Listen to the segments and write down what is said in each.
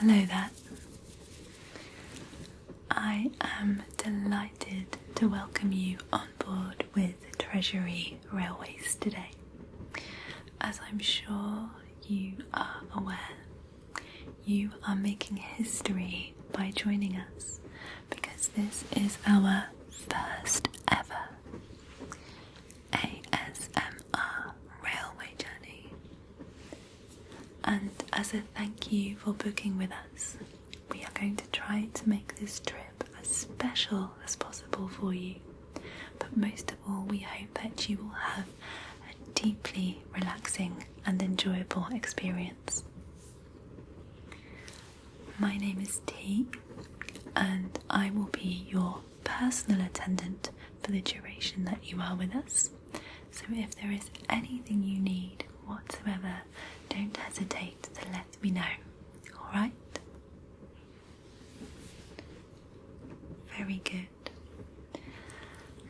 Hello there. I am delighted to welcome you on board with Treasury Railways today. As I'm sure you are aware, you are making history by joining us because this is our first ever ASMR railway journey. And as a thank you for booking with us, we are going to try to make this trip as special as possible for you. But most of all, we hope that you will have a deeply relaxing and enjoyable experience. My name is T, and I will be your personal attendant for the duration that you are with us. So if there is anything you need whatsoever, don't hesitate to let me know, alright? Very good.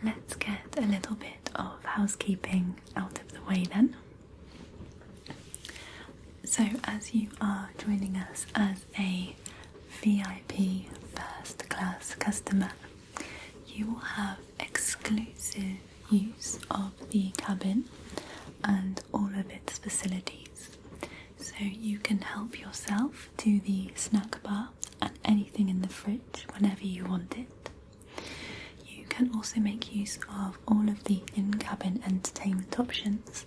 Let's get a little bit of housekeeping out of the way then. So as you are joining us as a VIP first class customer, you will have exclusive use of the cabin and all of its facilities. So you can help yourself to the snack bar and anything in the fridge whenever you want it. You can also make use of all of the in-cabin entertainment options.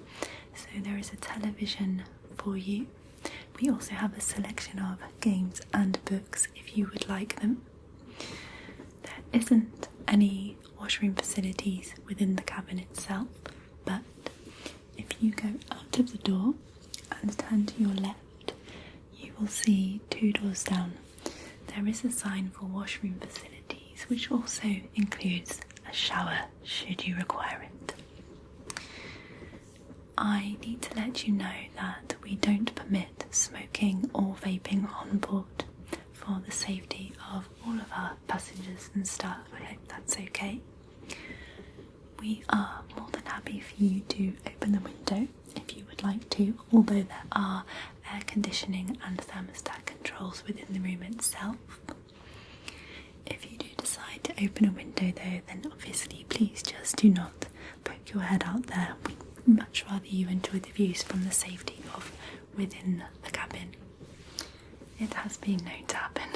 So there is a television for you. We also have a selection of games and books if you would like them. There isn't any washroom facilities within the cabin itself, but if you go out of the door and turn to your left, you will see 2 doors down. There is a sign for washroom facilities, which also includes a shower should you require it. I need to let you know that we don't permit smoking or vaping on board for the safety of all of our passengers and staff. I hope that's okay. We are more than happy for you to open the window if you would like to, although there are air conditioning and thermostat controls within the room itself. If you do decide to open a window though, then obviously please just do not poke your head out there. We'd much rather you enjoy the views from the safety of within the cabin. It has been known to happen.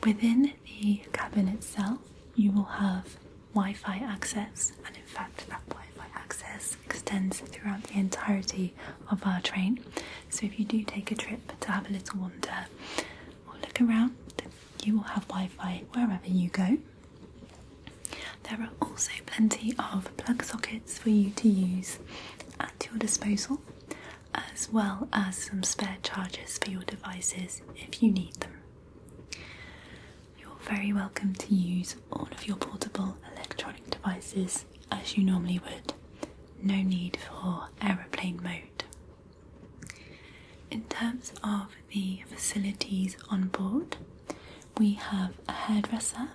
Within the cabin itself, you will have Wi-Fi access, and in fact that Wi-Fi access extends throughout the entirety of our train. So if you do take a trip to have a little wander or look around, you will have Wi-Fi wherever you go. There are also plenty of plug sockets for you to use at your disposal, as well as some spare chargers for your devices if you need them. You're very welcome to use all of your portable electronic devices as you normally would. No need for aeroplane mode. In terms of the facilities on board, we have a hairdresser,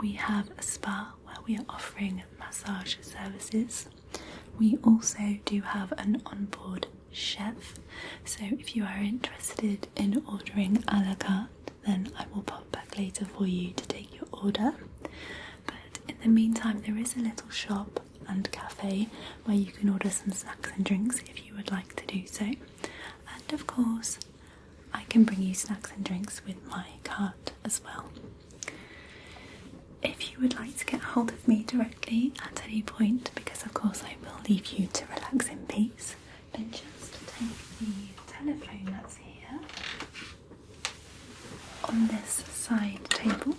we have a spa where we are offering massage services. We also do have an onboard chef, so if you are interested in ordering a la carte, then I will pop back later for you to take your order. But in the meantime, there is a little shop and cafe where you can order some snacks and drinks if you would like to do so. And of course, I can bring you snacks and drinks with my card as well. If you would like to get hold of me directly at any point, because of course I will leave you to relax in peace, then just take the telephone that's here on this side table.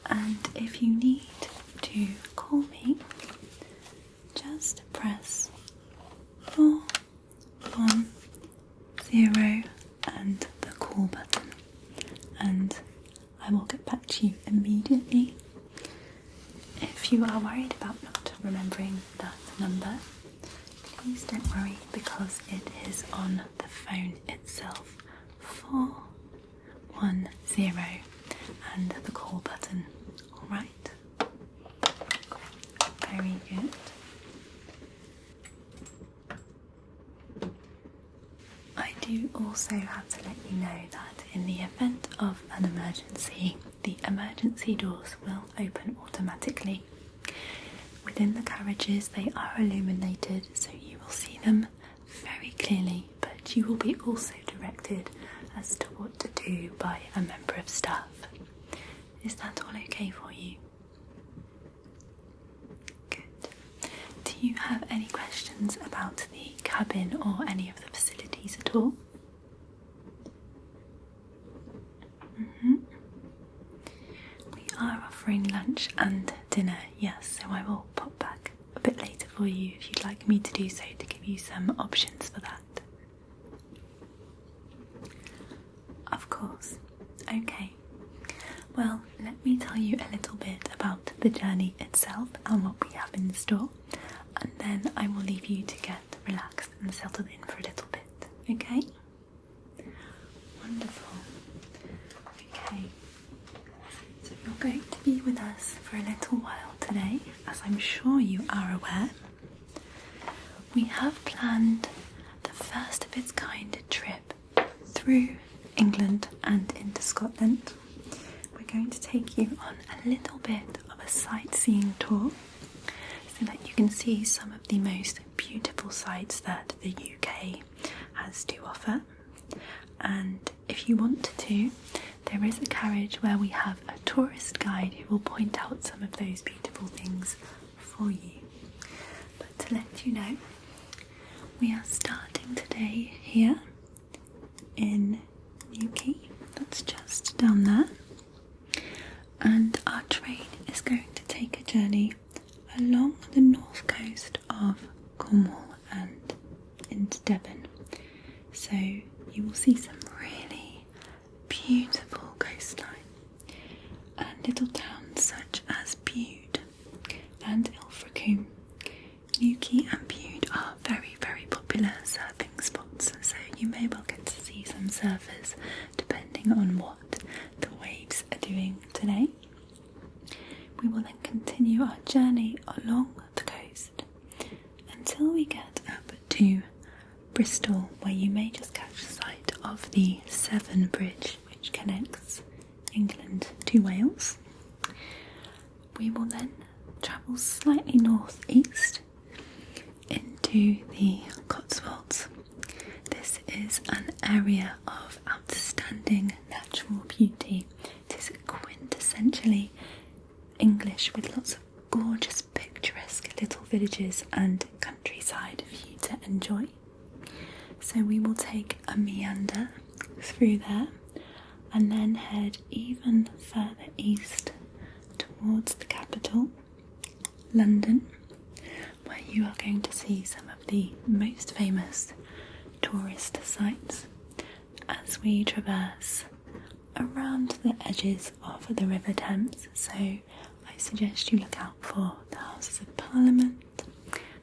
And if you need to call me, just press 410 and the call button, and I will get back to you immediately. If you are worried about not remembering that number, please don't worry, because it is on the phone itself. 410 and the call button. Alright? Very good. do also have to let you know that in the event of an emergency, the emergency doors will open automatically. Within the carriages, they are illuminated, so you will see them very clearly, but you will be also directed as to what to do by a member of staff. Is that all okay for you? Good. Do you have any questions about the cabin or any of the facilities at all? We are offering lunch and dinner, yes, so I will pop back a bit later for you if you'd like me to do so, to give you some options for that. Of course. Okay. Well, let me tell you a little bit about the journey itself and what we have in store, and then I will leave you to get relaxed and settled in for a little bit, okay? Wonderful. Okay. So you're going to be with us for a little while today, as I'm sure you are aware. We have planned the first of its kind trip through England and into Scotland. We're going to take you on a little bit of a sightseeing tour so that you can see some of the most beautiful sights that the UK has to offer. And if you want to, there is a carriage where we have a tourist guide who will point out some of those beautiful things for you. But to let you know, we are starting today here in Newquay, that's just down there, and our train is going to take a journey along the north coast of Cornwall and into Devon. So you will see some really beautiful coastline and little towns such as Bude and Ilfracombe. Newquay and Bude are very, very popular surfing spots, so you may well get to see some surfers depending on what the waves are doing today. We will then continue our journey along the coast until we get up to Bristol, where you may just catch sight of the Severn Bridge, which connects England to Wales. We will then travel slightly northeast into the Cotswolds. This is an area of outstanding natural beauty. It is quintessentially English, with lots of gorgeous, picturesque little villages and countryside for you to enjoy. So we will take a meander through there and then head even further east towards the capital, London, where you are going to see some of the most famous tourist sites as we traverse around the edges of the River Thames. So I suggest you look out for the Houses of Parliament,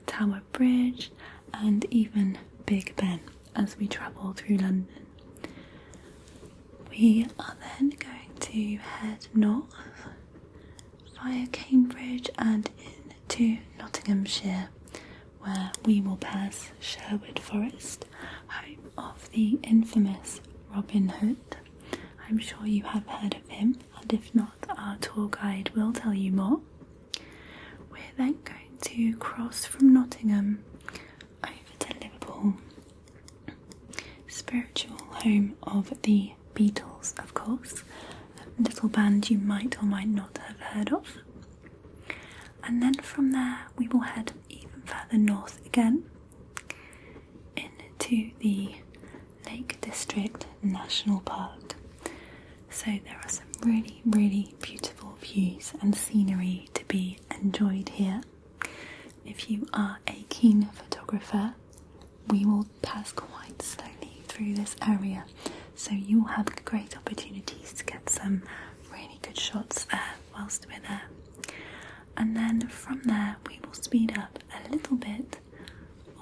Tower Bridge, and even Big Ben as we travel through London. We are then going to head north via Cambridge and into Nottinghamshire, where we will pass Sherwood Forest, home of the infamous Robin Hood. I'm sure you have heard of him, and if not, our tour guide will tell you more. We're then going to cross from Nottingham over to Liverpool, spiritual home of the Beatles, of course, a little band you might or might not have heard of. And then from there we will head even further north again into the Lake District National Park. So there are some really, really beautiful views and scenery to be enjoyed here. If you are a keen photographer, we will pass quite slowly through this area, so you will have great opportunities to get some really good shots there whilst we're there. And then from there we will speed up a little bit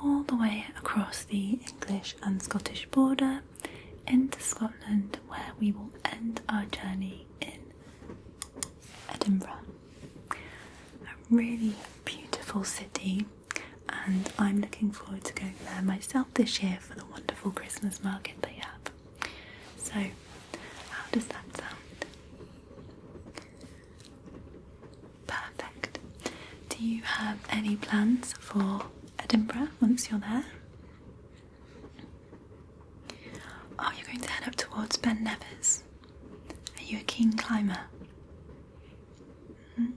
all the way across the English and Scottish border into Scotland, where we will end our journey in Edinburgh. A really beautiful city, and I'm looking forward to going there myself this year for the wonderful Christmas market they have. So, how does that sound? Perfect. Do you have any plans for Edinburgh once you're there? Oh, you're going to head up towards Ben Nevis. Are you a keen climber? The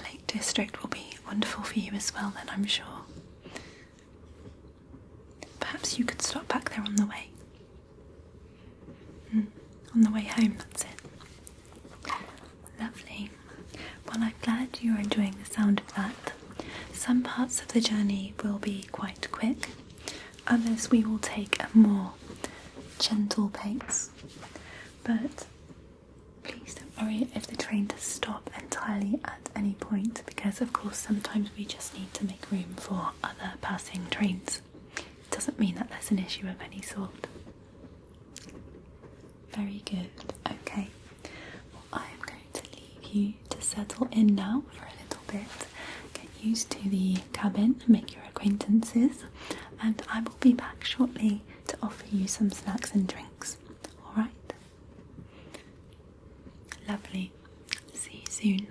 Lake District will be wonderful for you as well then, I'm sure. Perhaps you could stop back there on the way. On the way home, that's it. Lovely. Well, I'm glad you're enjoying the sound of that. Some parts of the journey will be quite quick. Others we will take a more gentle pace. But please don't worry if the train does stop entirely at any point, because of course sometimes we just need to make room for other passing trains. It doesn't mean that there's an issue of any sort. Very good. Okay. Well, I am going to leave you to settle in now for a little bit. Get used to the cabin, make your acquaintances, and I will be back shortly to offer you some snacks and drinks. Alright? Lovely. See you soon.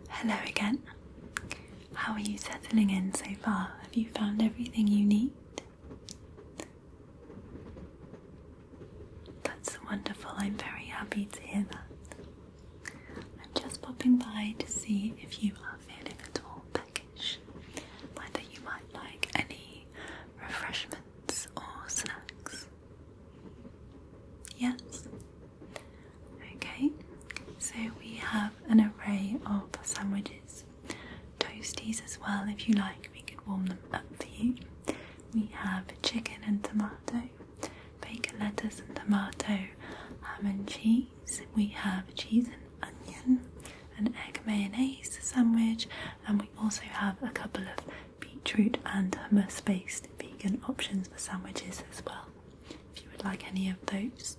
Hello again. How are you settling in so far? Have you found everything you need? That's wonderful. I'm very happy to hear that. I'm just popping by to see if you are feeling at all peckish, whether you might like any refreshments or snacks. Yes? Okay, so we have an array of sandwiches, toasties as well if you like, we could warm them up for you. We have chicken and tomato, bacon, lettuce and tomato, ham and cheese. We have cheese and onion, an egg mayonnaise sandwich, and we also have a couple of beetroot and hummus based vegan options for sandwiches as well, if you would like any of those.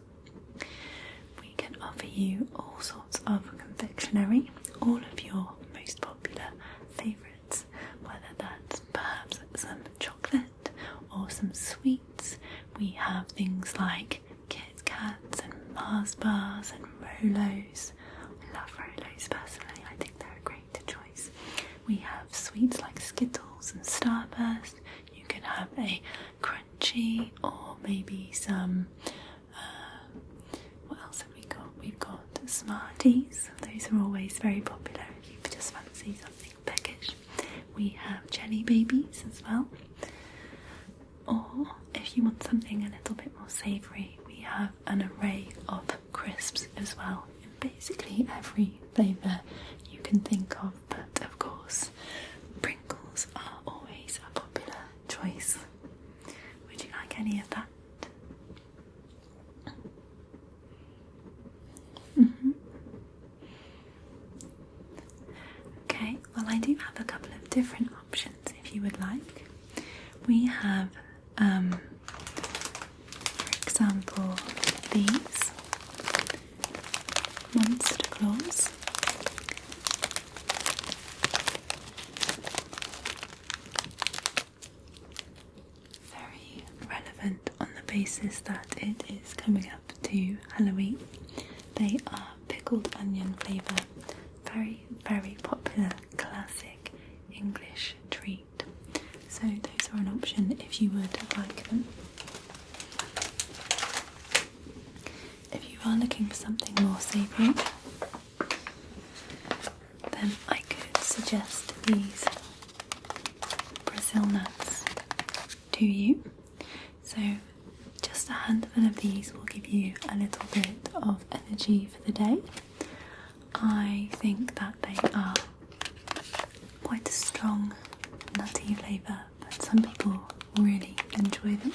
We can offer you all sorts of confectionery, all of your most popular favourites, whether that's perhaps some chocolate or some sweets. We have things like Kit Kats and Mars bars and Rolos. I love Rolos personally, I think they're a great choice. We have sweets like Skittles and Starburst. You can have a crunchy or maybe some, what else have we got? We've got Smarties. Those are always very popular if you just fancy something peckish. We have jelly babies as well. Or if you want something a little bit more savoury, we have an array of crisps as well, in basically every flavour you can think of, but of course Pringles are always a popular choice. Would you like any of that? Okay, well I do have a couple of different options if you would like. We have, for example, these Monster Claws. Very relevant on the basis that it is coming up to Halloween. They are pickled onion flavour. Very, very popular classic English treat. So those are an option if you would like them. If you are looking for something more savoury, then I could suggest these Brazil nuts to you. So just a handful of these will give you a little bit of energy for the day. I think that they are quite a strong nutty flavour, but some people really enjoy them.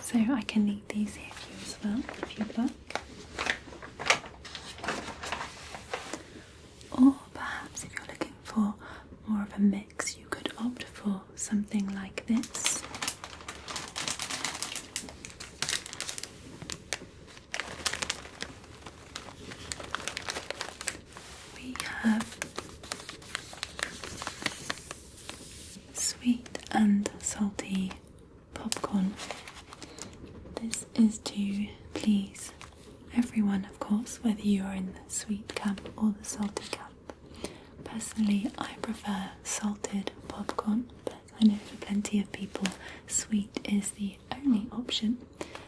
So I can leave these here for you as well if you'd like. Or perhaps if you're looking for more of a mix, you could opt for something like this. is to please everyone, of course, whether you are in the sweet camp or the salty camp. Personally, I prefer salted popcorn, but I know for plenty of people sweet is the only option.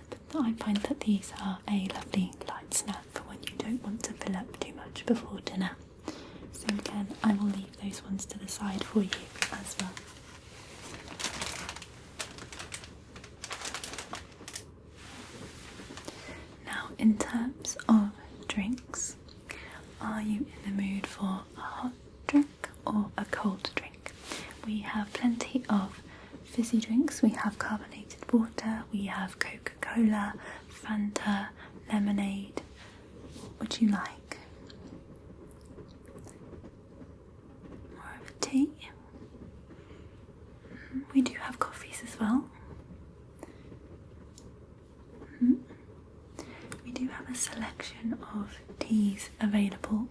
But I find that these are a lovely light snack for when you don't want to fill up too much before dinner. So again, I will leave those ones to the side for you as well. Now, in terms of drinks, are you in the mood for a hot drink or a cold drink? We have plenty of fizzy drinks. We have carbonated water, we have Coca-Cola, Fanta, lemonade. What would you like? More of a tea? We do have coffees as well. We do have a selection of teas available.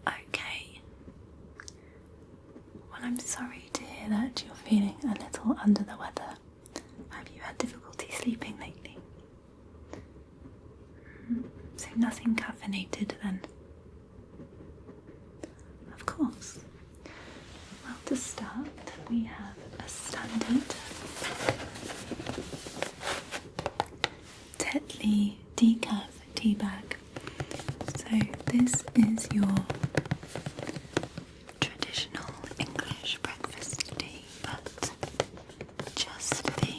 Okay. Well, I'm sorry to hear that you're feeling a little under the weather. Have you had difficulty sleeping lately? So nothing caffeinated then? Of course. Well, to start, we have a standard Tetley decaf tea bag. So this is your traditional English breakfast tea, but just the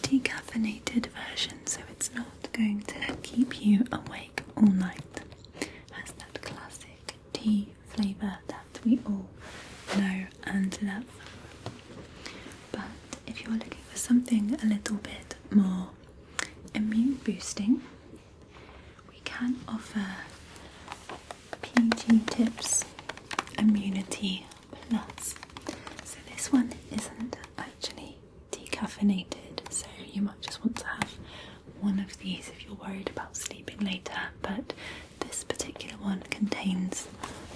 decaffeinated version, so it's not going to keep you awake all night. It has that classic tea flavour that we all know and love. But if you're looking for something a little bit more immune boosting, we can offer PG Tips Immunity Plus. So this one isn't actually decaffeinated, so you might just want to have one of these if you're worried about sleeping later, but this particular one contains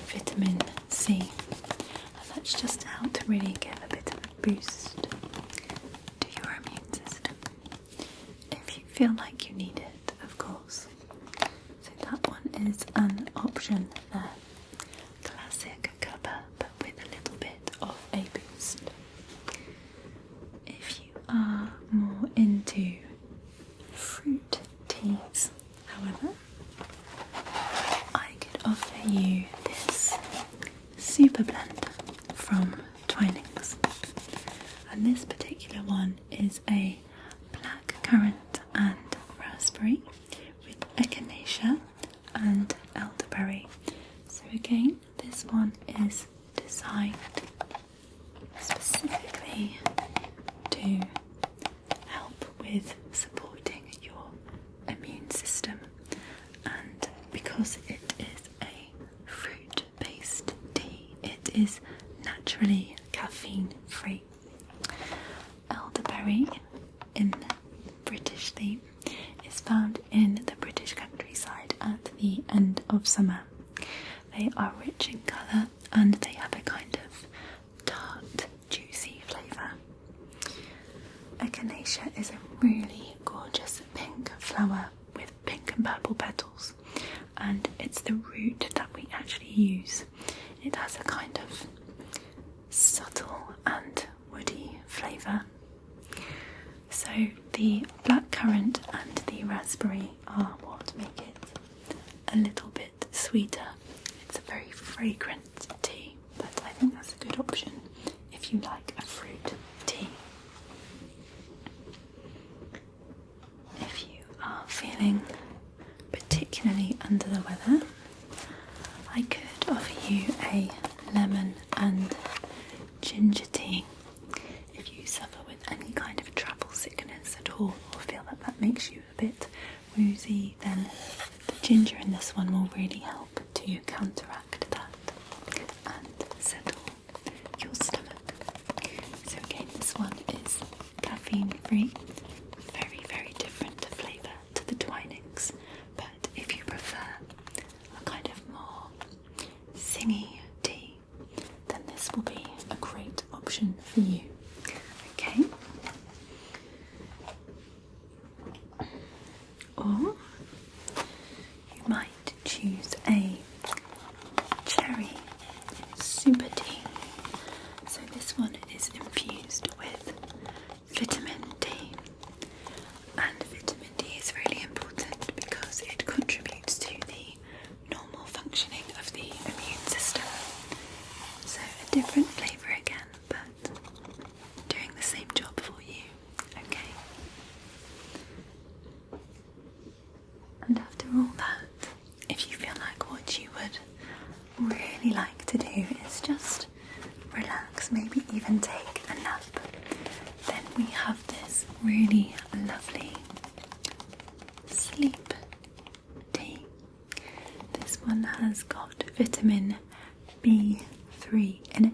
vitamin C, and that's just to help to really give a bit of a boost to your immune system if you feel like you need it, of course. So that one is an option there. Classic cuppa, but with a little bit of a boost. If you are more into fruit teas, however, I could offer you this super blend from Twinings, and this particular one is a black currant and raspberry with echinacea and elderberry. So again, this one is designed specifically to help with supporting your immune system, and because it is a fruit-based tea, it is naturally caffeine free. Elderberry in British theme is found in the British countryside at the end of summer. They are rich in colour and they have a kind of tart, juicy flavour. Echinacea is a really gorgeous pink flower with pink and purple petals, and it's the root that we actually use. It has a kind of subtle and woody flavour. So the blackcurrant and the raspberry are what make it a little bit sweeter. It's a very fragrant tea, but I think that's a good option if you like a fruit tea. If you are feeling particularly under the weather, I could offer you a lemon and ginger tea. If you suffer with any kind of travel sickness at all, or feel that that makes you a bit woozy, then the ginger in this one will really help to counteract that and settle your stomach. So again, this one is caffeine free, very, very different flavour to the Twinings, but if you prefer a kind of more singy tea, then this option for you. Okay. Or you might choose a cherry super tea. So this one is infused with vitamin D. And vitamin D is really important because it contributes to the normal functioning of the immune system. So a different flavour again, but doing the same job for you. Okay. And after all that, if you feel like what you would really like to do is just relax, maybe even take a nap, then we have this really lovely sleep tea. This one has got vitamin B3 in it,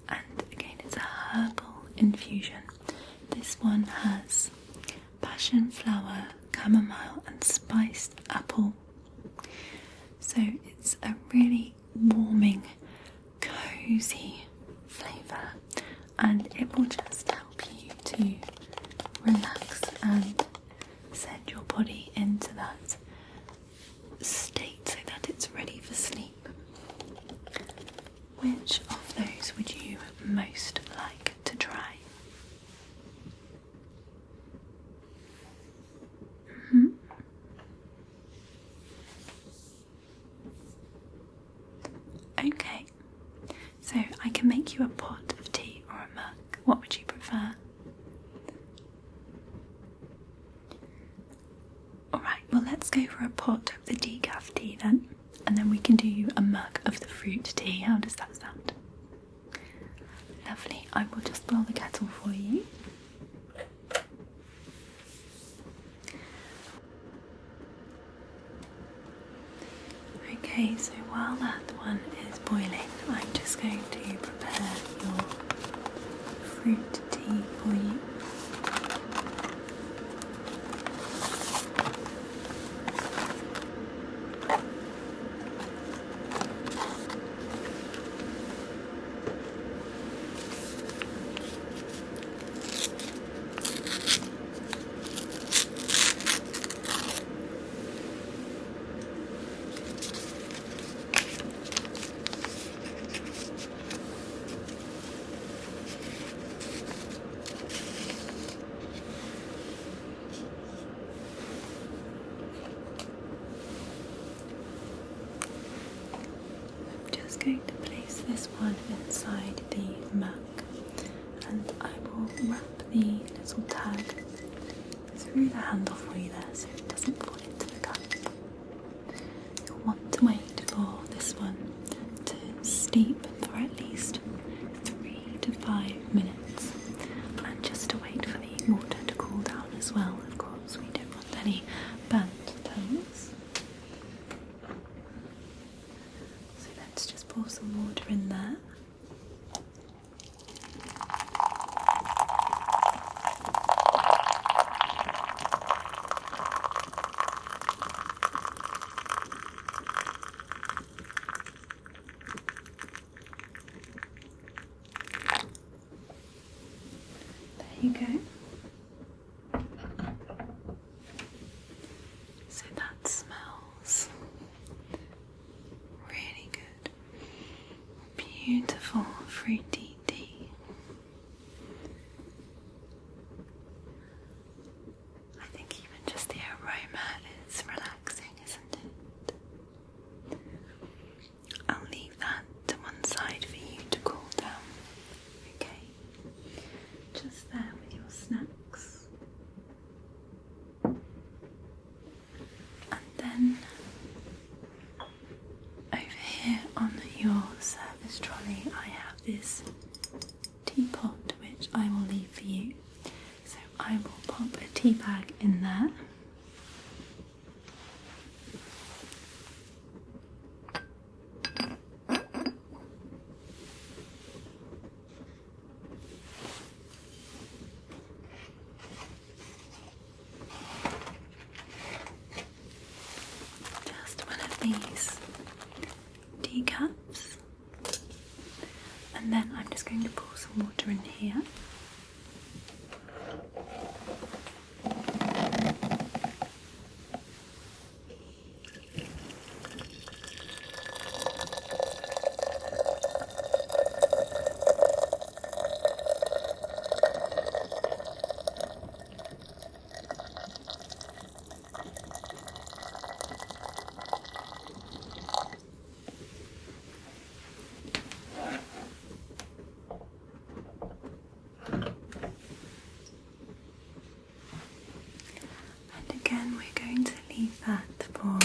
and again it's a herbal infusion. This one has passion flower, chamomile and spiced apple. So it's a really warming, cozy flavour, and it will just help you to relax and send your body into that state so that it's ready for sleep. Which of those would you most like to try? Okay, so I can make you a pot of tea or a mug. What would you prefer? Alright, well let's go for a pot of the decaf tea then, and then we can do you a mug of the fruit tea. How does that sound? Lovely, I will just boil the kettle for you. Okay, so while that one is boiling, I'm just going to prepare your fruit tea for you. Going to place this one inside the mug, and I will wrap the little tag through the handle for you there so it doesn't fall into the cup. You'll want to wait for this one to steep for at least 3 to 5 minutes, and just to wait for the water to cool down as well. Of course, we don't want any burnt toes. Let's just pour some water in there. There you go. So that smells really good. Beautiful fruity tea. I think even just the aroma is relaxing, isn't it? I'll leave that to one side for you to cool down. Okay, just there with your snacks. And then over here on your service trolley, I have this teapot which I will leave for you. So I will pop a tea bag in there. Just one of these teacups, and And then I'm just going to pour some water in here. Again, we're going to leave that for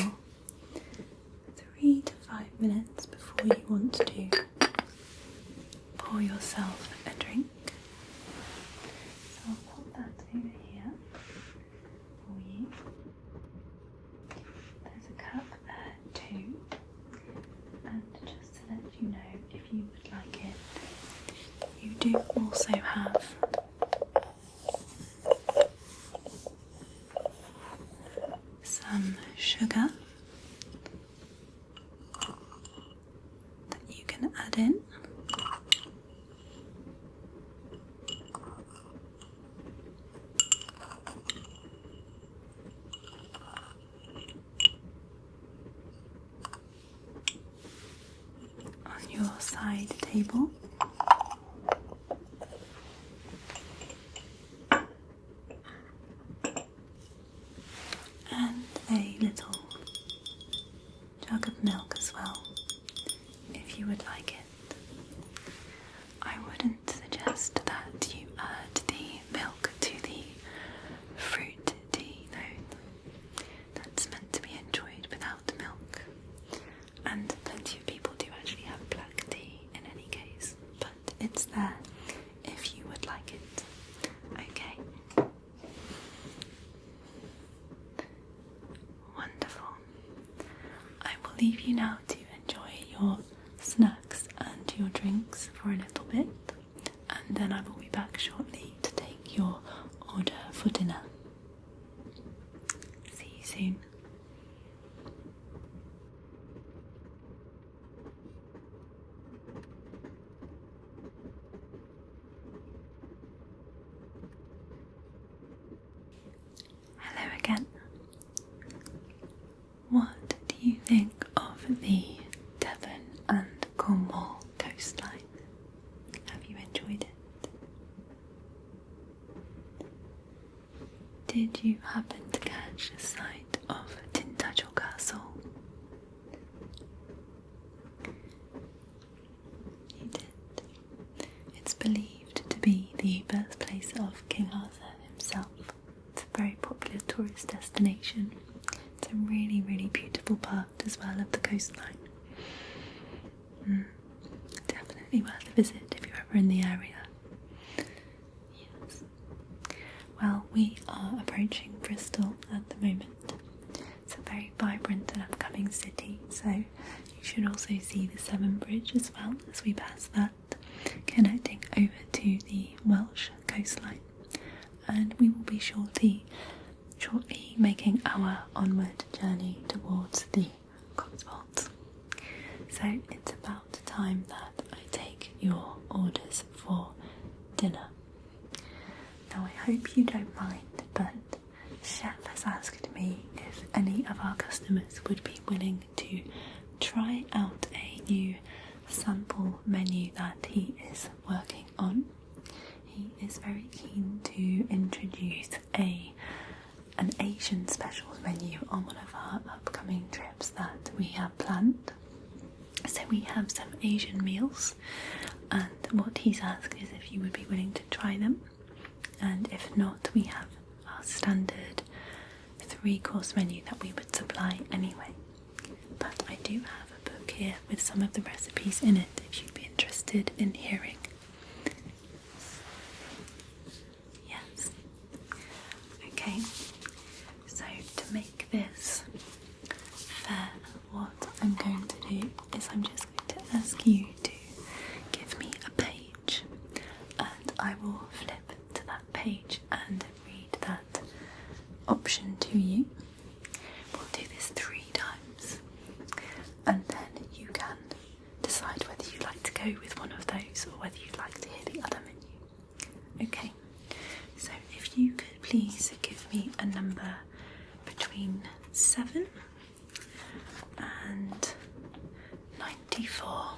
3 to 5 minutes before you want to pour yourself a drink. So I'll put that over here for you. There's a cup there too. And just to let you know, if you would like it, you do also have some sugar that you can add in. On your side table. And a little jug of milk as well, if you would like it. I wouldn't suggest that you add the milk to the fruit tea though. That's meant to be enjoyed without milk. And plenty of people do actually have black tea in any case, but it's there if you would like it. Okay. Wonderful. I will leave you now to enjoy your snacks and your drinks for a little bit, and then I will be back shortly to take your order for dinner. See you soon. Hello again. What do you think of the Devon and Cornwall coastline? Have you enjoyed it? Did you happen to catch a sight of Tintagel Castle? You did. It's believed to be the birthplace of King Arthur himself. It's a very popular tourist destination. It's a really, really beautiful part as well of the coastline. Definitely worth a visit if you're ever in the area. Yes. Well, we are approaching Bristol at the moment. It's a very vibrant and upcoming city, so you should also see the Severn Bridge as well as we pass that, connecting over to the Welsh coastline. And we will be shortly making our onward journey towards the Cotswolds. So it's about time that I take your orders for dinner. Now I hope you don't mind, but Chef has asked me if any of our customers would be willing to try out a new sample menu that he is working on. He is very keen to introduce an Asian specials menu on one of our upcoming trips that we have planned. So we have some Asian meals, and what he's asked is if you would be willing to try them, and if not, we have our standard 3-course menu that we would supply anyway. But I do have a book here with some of the recipes in it if you'd be interested in hearing. Yes. Okay, so to make this fair, what I'm going to do is I'm just going to ask you to give me a page, and I will flip to that page and read that option to you. We'll do this 3 times, and then you can decide whether you like to go with one of those or whether you'd like to hear the other menu. Okay, so if you could please give me a number between 7 and 94.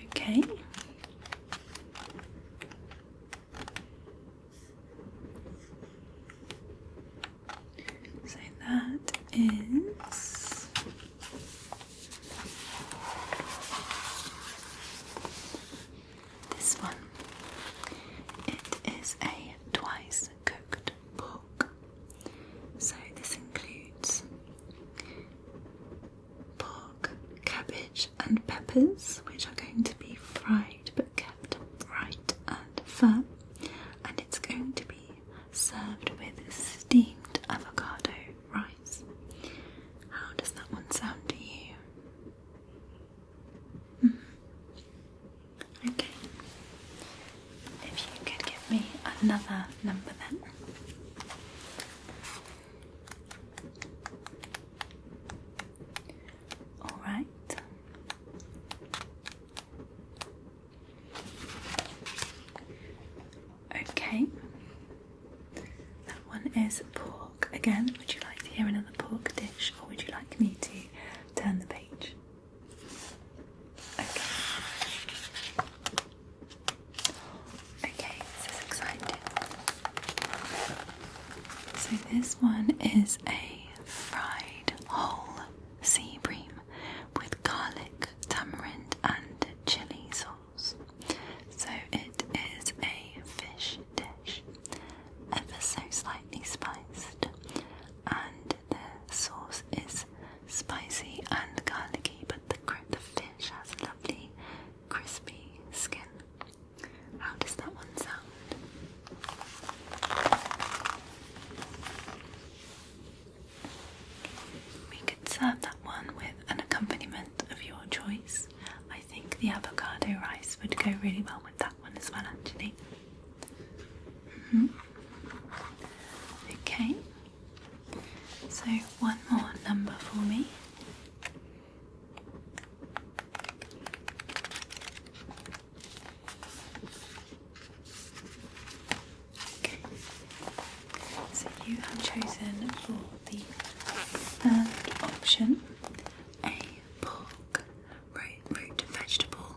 Okay. So that is this one. It is a twice cooked pork. So this includes pork, cabbage and peppers, which are going to be fried but kept bright and firm, and it's going to be served with steamed avocado rice. How does that one sound to you? Okay. If you could give me another number then. All right. Okay. That one is pork again. Would you like to hear another pork dish, or would you like me to turn the page? Okay. Okay, this is exciting. So this one is a fried whole sea bream with garlic, tamarind and chili sauce. So it is a fish dish, ever so slightly spiced, and the sauce is spicy and garlicky, but the fish has a lovely crispy skin. How does that one sound? We could serve that one with an accompaniment of your choice. I think the avocado rice would go really well with that one as well, actually. Okay, so one more number for me. Okay, so you have chosen for the third option a pork, root vegetable,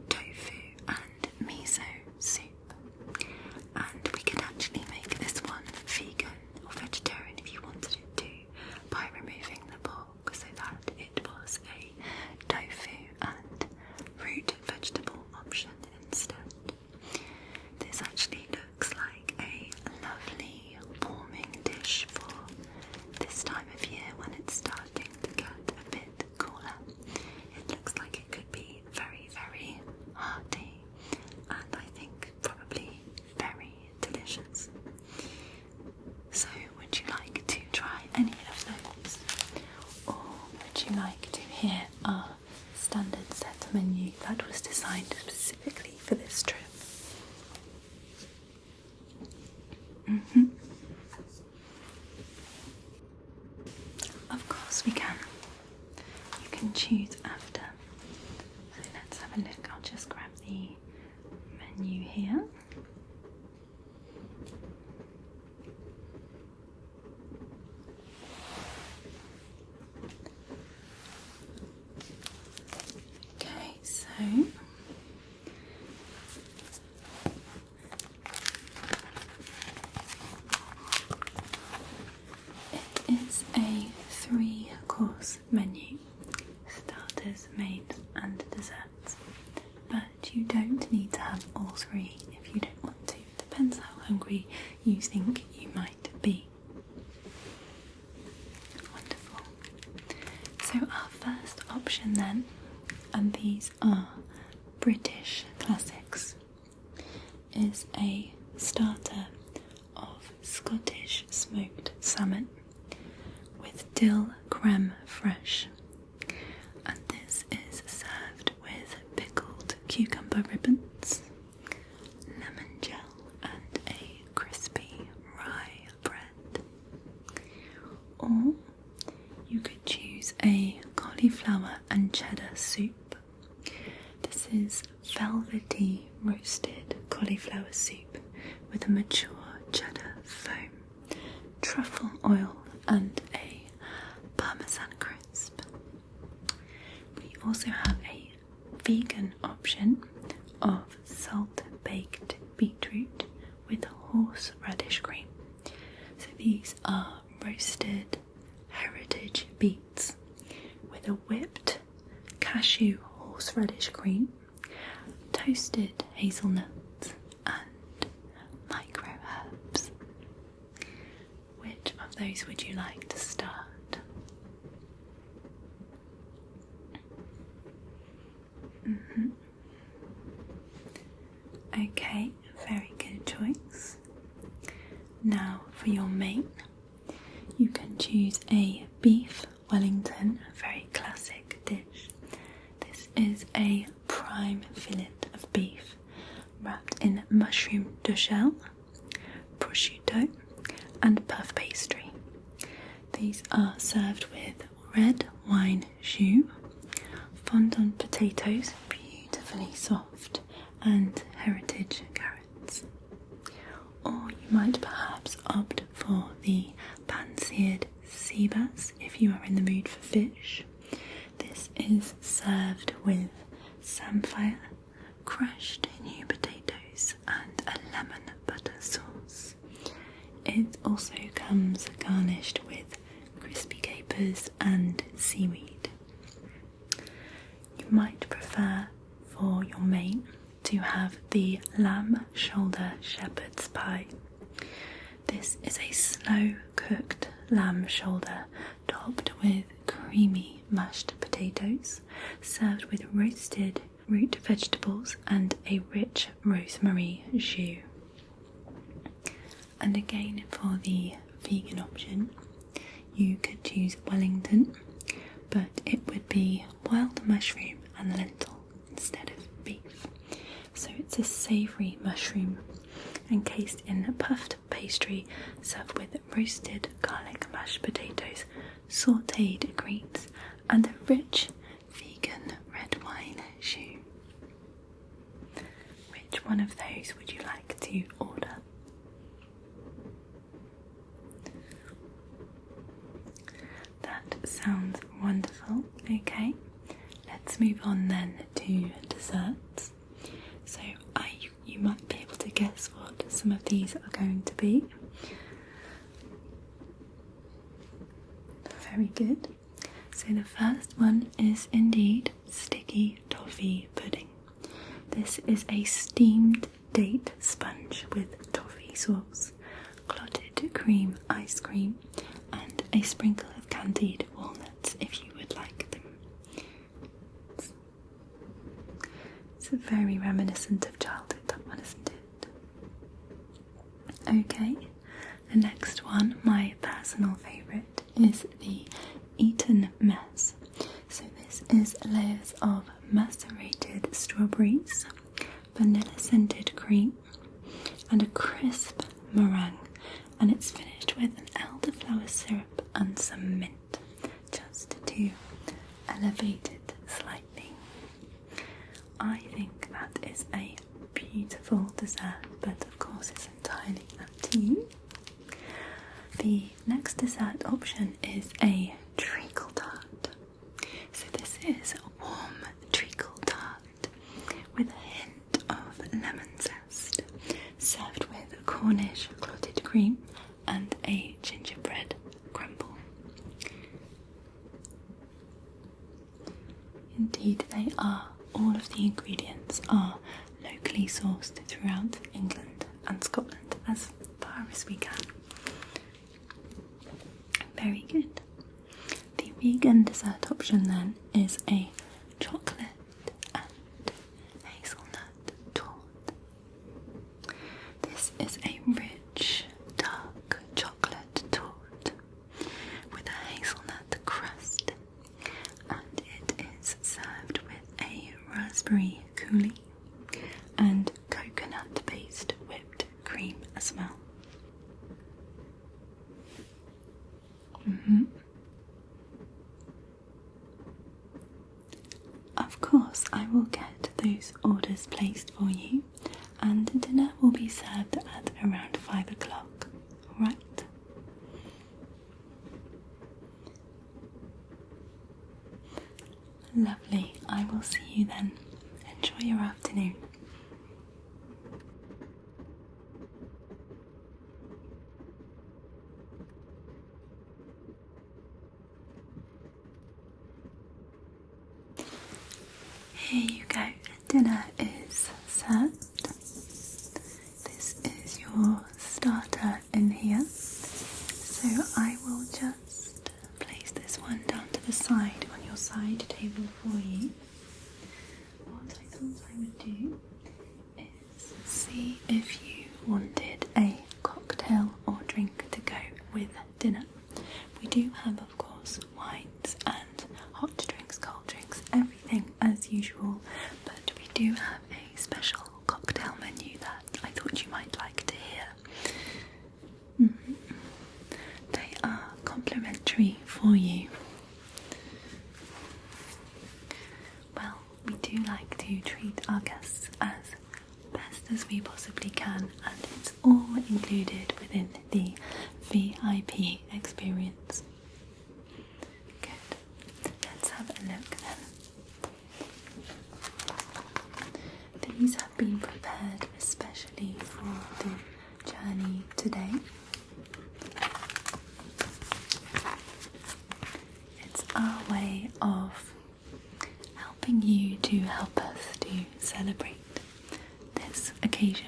tofu and miso soup. And we can actually make this one vegan or vegetarian if you wanted it to, by removing the pork so that it was a tofu and root vegetable option instead. This actually looks like a lovely warming dish for this time of year when it's starting to get a bit cooler. It looks like it could be very, very hearty, and I think probably very delicious. So would you like to try any of those, or would you like to hear our standard set menu that was designed specifically for this trip? Of course we can. You can choose after. So let's have a look. I'll just grab the menu here. Okay, so it is a 3-course menu, starters, mains and desserts, but you don't need to have all 3 if you don't want to. Depends how hungry you think you might be. Wonderful. So our first option then, and these are British classics, is a starter of Scottish smoked salmon with dill creme fraiche, and this is served with pickled cucumber ribbons, lemon gel and a crispy rye bread. Or you could choose a cauliflower and cheddar soup. This is velvety roasted cauliflower soup with a mature cheddar foam, truffle oil and a parmesan crisp. We also have a vegan option of salt-baked beetroot with horseradish cream. So these are roasted heritage beets with a whipped cashew horseradish cream, toasted hazelnuts and micro herbs. Which of those would you like to start? Okay, very good choice. Now for your main, you can choose a beef Wellington, a very classic dish. This is a prime fillet of beef wrapped in mushroom duchelle, prosciutto and puff pastry. These are served with red wine jus, fondant potatoes, beautifully soft, and heritage carrots. Or you might perhaps opt for the pan-seared sea bass if you are in the mood for fish. This is served with samphire, crushed new potatoes and a lemon butter sauce. It also comes garnished with crispy capers and seaweed. You might prefer for your main to have the lamb shoulder shepherd's pie. This is a slow cooked lamb shoulder topped with creamy mashed potatoes, served with roasted root vegetables and a rich rosemary jus. And again, for the vegan option, you could choose Wellington, but it would be wild mushroom and lentil instead of beef. So it's a savoury mushroom encased in puffed pastry, served with roasted garlic mashed potatoes, sautéed greens, and a rich vegan red wine jus. Which one of those would you like to order? That sounds wonderful. Okay, let's move on then to desserts. So you might be able to guess what some of these are going to be. Very good. So the first one is indeed sticky toffee pudding. This is a steamed date sponge with toffee sauce, clotted cream ice cream, and a sprinkle of candied walnuts if you would like them. It's very reminiscent of childhood, that one, isn't it? Okay, the next one, my personal favourite, is the Eton mess. So this is layers of macerated strawberries, vanilla scented cream, and a crisp meringue, and it's finished with an elderflower syrup and some mint, just to elevate it slightly. I think that is a beautiful dessert, but of course it's entirely up to you. The next dessert option is a treacle tart. So this is a warm treacle tart with a hint of lemon zest, served with Cornish clotted cream and a gingerbread crumble. Indeed they are. All of the ingredients are locally sourced throughout England and Scotland as far as we can. Very good. The vegan dessert option then is a chocolate and hazelnut tart. This is a rich, dark chocolate tart with a hazelnut crust, and it is served with a raspberry coulis and coconut-based whipped cream as well. course, I will get those orders placed for you, and dinner will be served at around 5 o'clock. Alright? Lovely. I will see you then. Enjoy your afternoon. Here you go. Dinner is served. This is your starter in here. So I will just place this one down to the side on your side table for you. What I thought I would do is see if you wanted a cocktail or drink to go with dinner. We do have, of course, wines and hot drinks, cold drinks, everything as usual, but we do have a special cocktail menu that I thought you might like to hear. They are complimentary for you. Well, we do like to treat our guests as best as we possibly can, and it's all included within the VIP experience. Good. Let's have a look then. These have been prepared especially for the journey today. It's our way of helping you to help us to celebrate this occasion.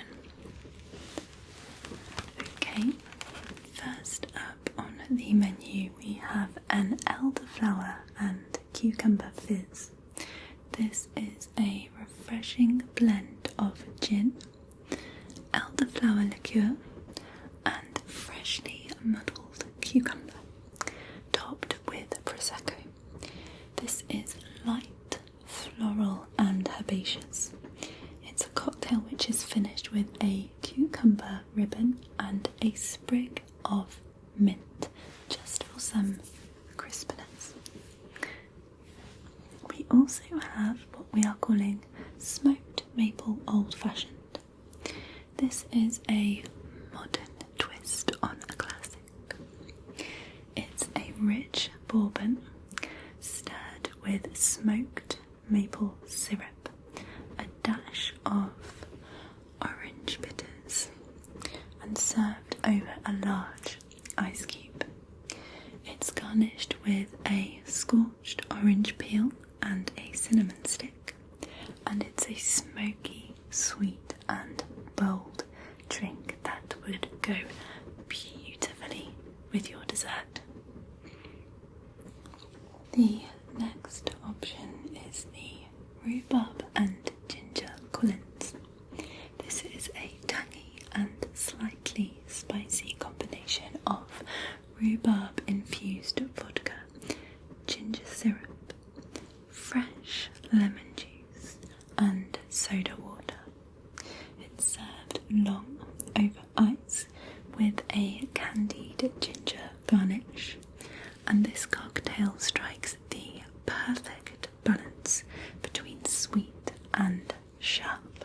Okay, first up on the menu we have an elderflower and cucumber fizz. This is a refreshing blend of gin, elderflower liqueur and freshly muddled cucumber, topped with prosecco. This is light, floral and herbaceous. It's a cocktail which is finished with a cucumber ribbon and a sprig of mint, just for some crispness. We also have what we are calling smoked maple old fashioned. This is a modern twist on a classic. It's a rich bourbon stirred with smoked maple syrup, a dash of orange bitters, and served over a large ice cube. It's garnished with a scorched orange peel and a cinnamon stick, and it's a smoky, sweet and bold drink that would go beautifully with your dessert. The next option is the rhubarb and ginger Collins. This is a tangy and slightly spicy combination of rhubarb infused vodka, ginger syrup, fresh lemon juice and soda water. It's served long over ice with a candied ginger garnish, and this cocktail strikes the perfect balance between sweet and sharp.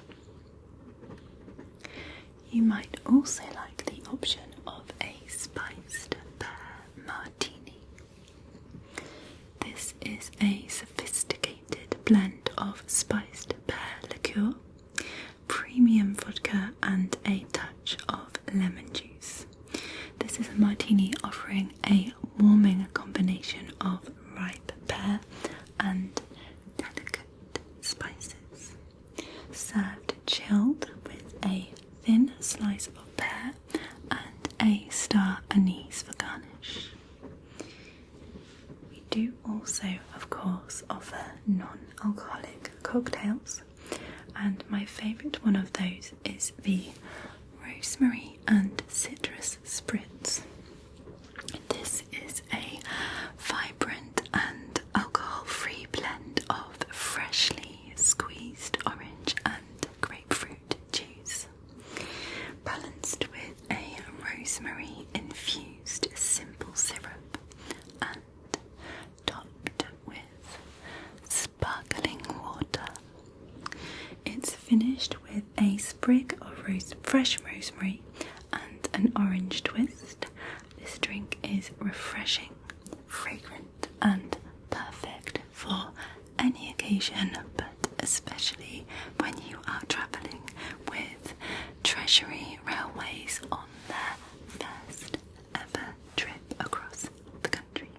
You might also like the option of a spiced pear martini. This is a sophisticated blend of spiced pear liqueur, premium vodka and a touch of lemon juice. This is a martini offering a warming combination of ripe pear and delicate spices, served chilled with a thin slice of pear and a star anise for garnish. We do also, of course, offer non-alcoholic cocktails, and my favourite one of those is the rosemary and citrus spritz. This is a vibrant and alcohol-free blend of freshly squeezed orange and grapefruit juice, balanced with a rosemary-infused simple syrup and topped with sparkling water. finished with a sprig of fresh rosemary and an orange twist. This drink is refreshing, fragrant and perfect for any occasion, but especially when you are travelling with Treasury Railways on their first ever trip across the country.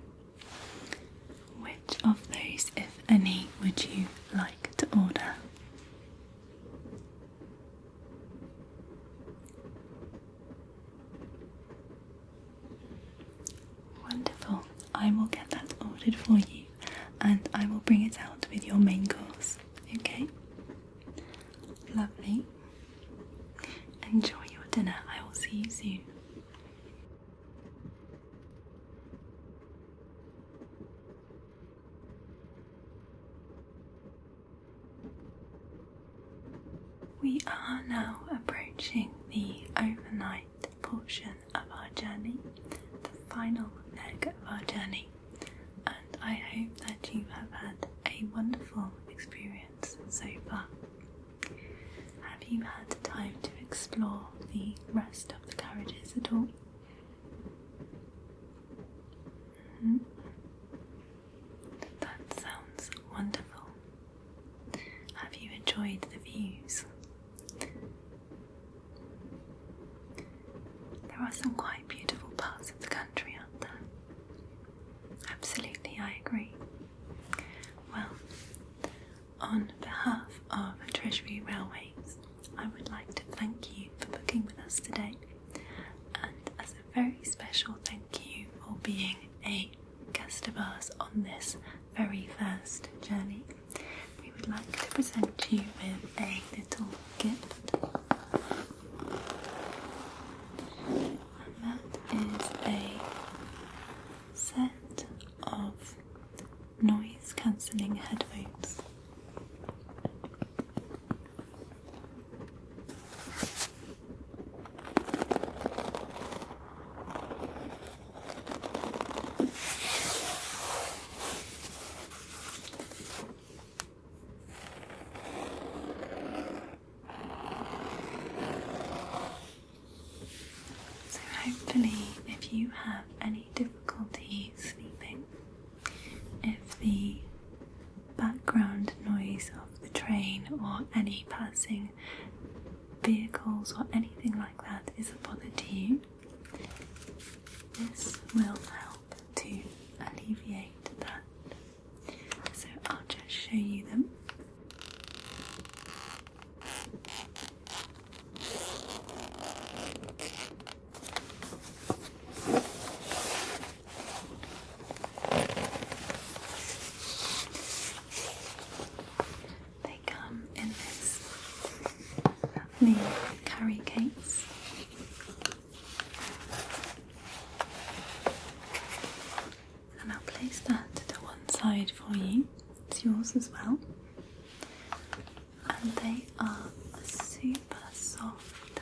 Which of those, if any, would you like to order? Wonderful. I will get that ordered for you and I will bring it out with your main course. Okay? Lovely. Enjoy your dinner. I will see you soon. We are now approaching the overnight portion of our journey, the final leg of our journey, and I hope that you have had a wonderful experience so far. Have you had time to explore the rest of the carriages at all? That sounds wonderful. Have you enjoyed the views? There are some quite beautiful parts of the country out there. Absolutely, I agree. Well, on behalf of Treasury Railways, I would like to thank you for booking with us today, and as a very special thank you for being a guest of ours on this very first journey, we would like to present you with a little gift. Is a set of noise cancelling headphones. Hopefully, if you have any difficulty sleeping, if the background noise of the train or any passing vehicles or anything like that is a bother to you, this will help to alleviate that. So I'll just show you them. Carry case. And I'll place that to one side for you. It's yours as well. And they are super soft,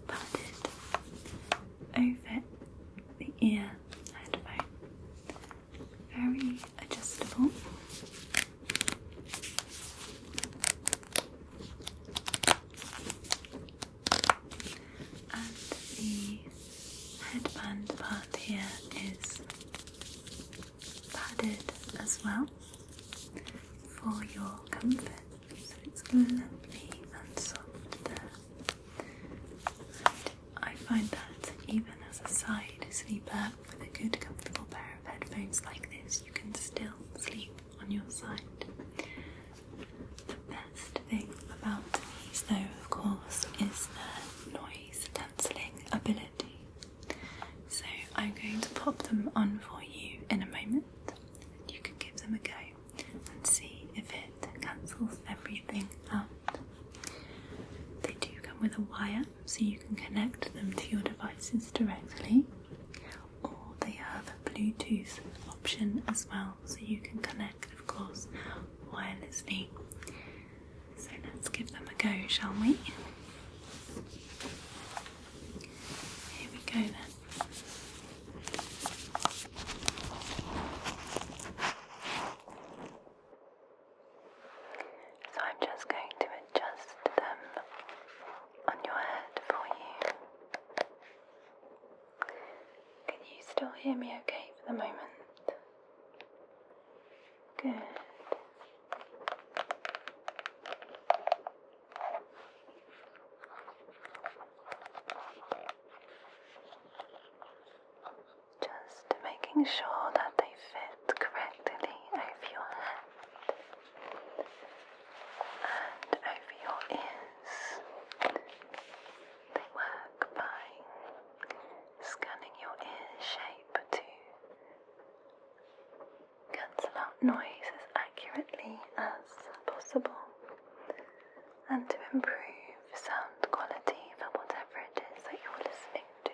padded over the ear headphone. Very adjustable. Headband part here is padded as well for your comfort, so it's lovely and soft there. And I find that even as a side sleeper with a good comfortable pair of headphones like this, you can still sleep on your side. The best thing about these though, of course, is their noise cancelling ability. I'm going to pop them on for you in a moment. You can give them a go and see if it cancels everything out. They do come with a wire, so you can connect them to your devices directly, or they have a Bluetooth option as well, so you can connect, of course, wirelessly. So let's give them a go, shall we? Here we go then. So I'm just going to adjust hear me okay for the moment? Good. Just making sure that they fit correctly over your head and over your ears. They work by scanning your ear shape to cancel out noise as accurately as possible and to improve sound quality for whatever it is that you're listening to.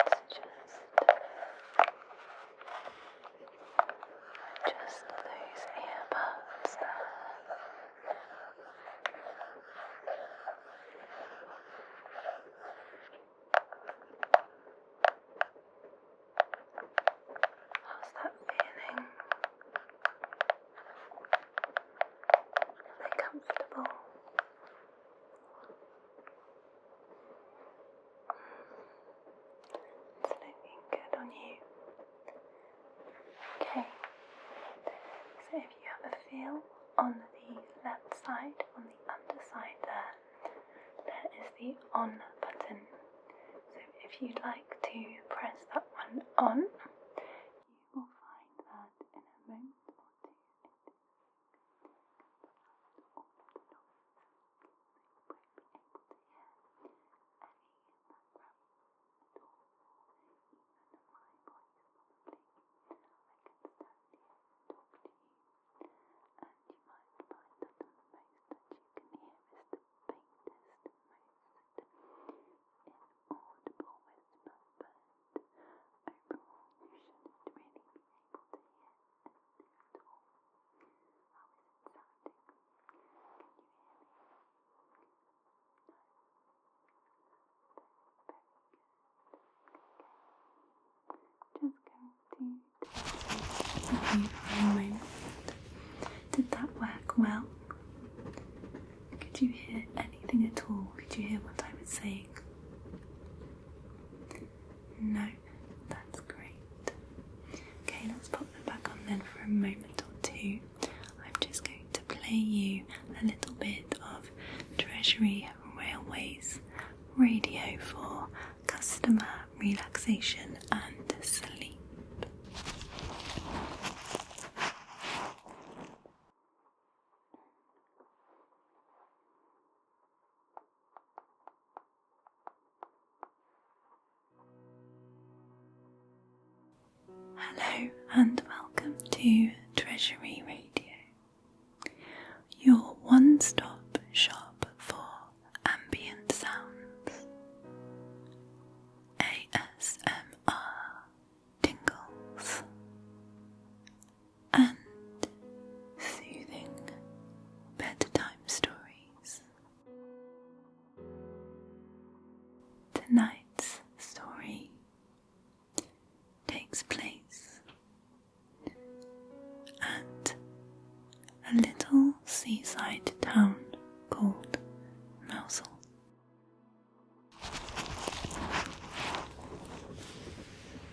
Let's just those earbuds there. How's that feeling? Are they comfortable? It's looking good on you. Okay, so if you have a feel on the left side, on the underside there is the on button. So if you'd like to press that one on, you will find that in a moment or two for a moment. Did that work well? Could you hear anything at all? Could you hear what I was saying? No? That's great. Okay, let's pop them back on then for a moment or two. I'm just going to play you a little bit of Treasury Railways radio for customer relaxation and sleep. Hello and welcome to Treasury Radio, your one-stop shop for ambient sounds, ASMR, tingles, and soothing bedtime stories. Tonight's story takes place at a little seaside town called Mosul.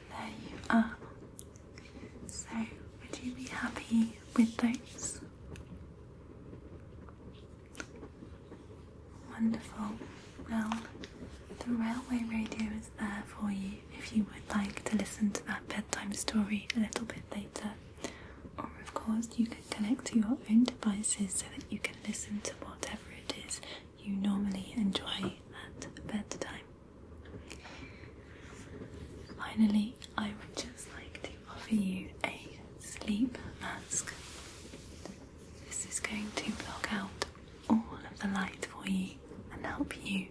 There you are. So, would you be happy with those? Wonderful. Well, the railway radio is there for you if you would like to listen to that bedtime story a little bit later. Or of course you can connect to your own devices so that you can listen to whatever it is you normally enjoy at bedtime. Finally, I would just like to offer you a sleep mask. This is going to block out all of the light for you and help you